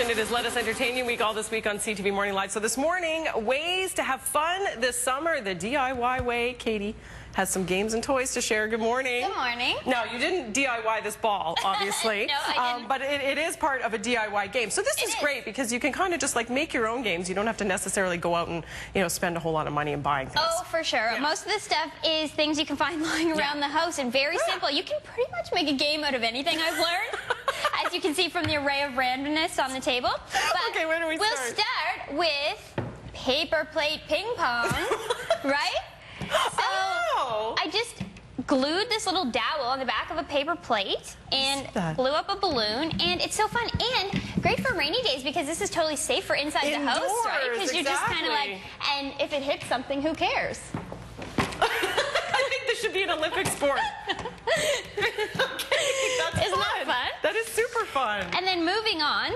and it is Let Us Entertain You Week all this week on CTV Morning Live. So this morning, ways to have fun this summer, the DIY way. Katie has some games and toys to share. Good morning. Good morning. Now, you didn't DIY this ball, obviously. No, I didn't. But it is part of a DIY game. So this is great because you can kind of just like make your own games. You don't have to necessarily go out and, you know, spend a whole lot of money in buying things. Oh, for sure. Yeah. Most of this stuff is things you can find lying around the house and very simple. You can pretty much make a game out of anything, I've learned. As you can see from the array of randomness on the table. But okay, where do we start? We'll start with paper plate ping pong, right? So I just glued this little dowel on the back of a paper plate and blew up a balloon, and it's so fun and great for rainy days because this is totally safe for inside the house, right? Because you're just kind of like, and if it hits something, who cares? I think this should be an Olympic sport. Isn't that fun? That is super fun. And then moving on,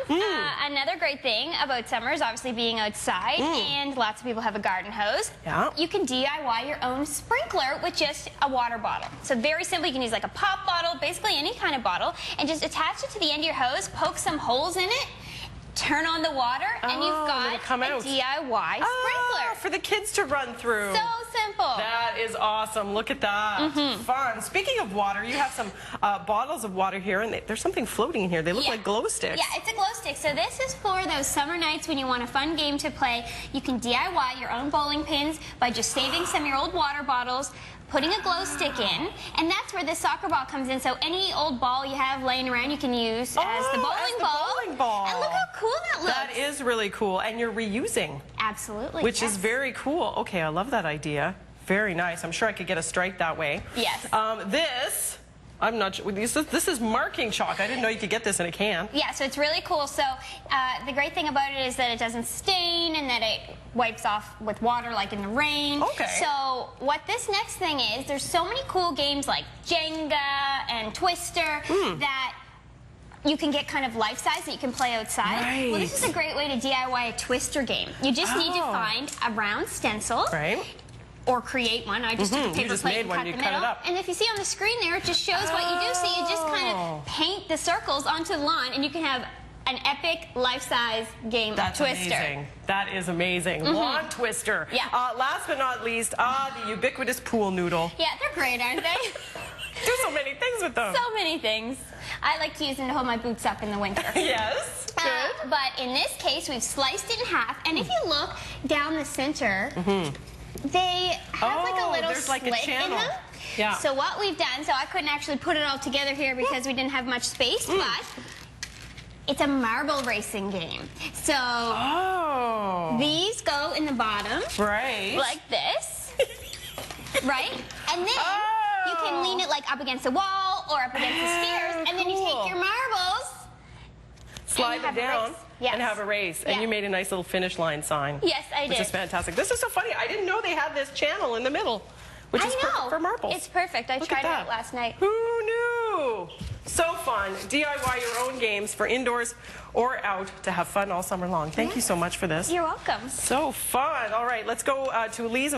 another great thing about summer is obviously being outside, and lots of people have a garden hose. Yeah. You can DIY your own sprinkler with just a water bottle. So very simple, you can use like a pop bottle, basically any kind of bottle, and just attach it to the end of your hose, poke some holes in it, turn on the water, and you've got a DIY sprinkler. For the kids to run through. So simple. That is awesome. Look at that. Fun. Speaking of water, you have some bottles of water here, and there's something floating in here. They look like glow sticks. Yeah, it's a glow stick. So this is for those summer nights when you want a fun game to play. You can DIY your own bowling pins by just saving some of your old water bottles, putting a glow stick in, and that's where this soccer ball comes in. So any old ball you have laying around, you can use as the bowling ball. And look how cool that looks. That is really cool, and you're reusing. Absolutely. Which is very cool. Okay, I love that idea. Very nice. I'm sure I could get a strike that way. Yes. This, I'm not sure. This is marking chalk. I didn't know you could get this in a can. Yeah, so it's really cool. So the great thing about it is that it doesn't stain and that it wipes off with water like in the rain. Okay. So what this next thing is, there's so many cool games like Jenga and Twister that you can get kind of life-size that you can play outside. Right. Well, this is a great way to DIY a Twister game. You just need to find a round stencil. Right. Or create one. I just took a paper plate and cut the middle. And if you see on the screen there, it just shows what you do. So you just kind of paint the circles onto the lawn, and you can have an epic life-size game of Twister. Amazing. That is amazing. Lawn Twister. Yeah. Last but not least, the ubiquitous pool noodle. Yeah, they're great, aren't they? Do so many things with them. So many things. I like to use them to hold my boots up in the winter. Yes. Good. But in this case, we've sliced it in half, and if you look down the center, they have like a little slit in them. Yeah. So what we've done, so I couldn't actually put it all together here because we didn't have much space, but it's a marble racing game. So these go in the bottom. Right. Like this. Right? And then you can lean it like up against the wall or up against the stairs, and then you take your marbles, slide it down and have a race. And you made a nice little finish line sign. Yes, I did. Which is fantastic. This is so funny. I didn't know they had this channel in the middle, which is perfect for marbles. It's perfect. I tried it out last night. Who knew? So fun. DIY your own games for indoors or out to have fun all summer long. Thank you so much for this. You're welcome. So fun. All right, let's go to Elise.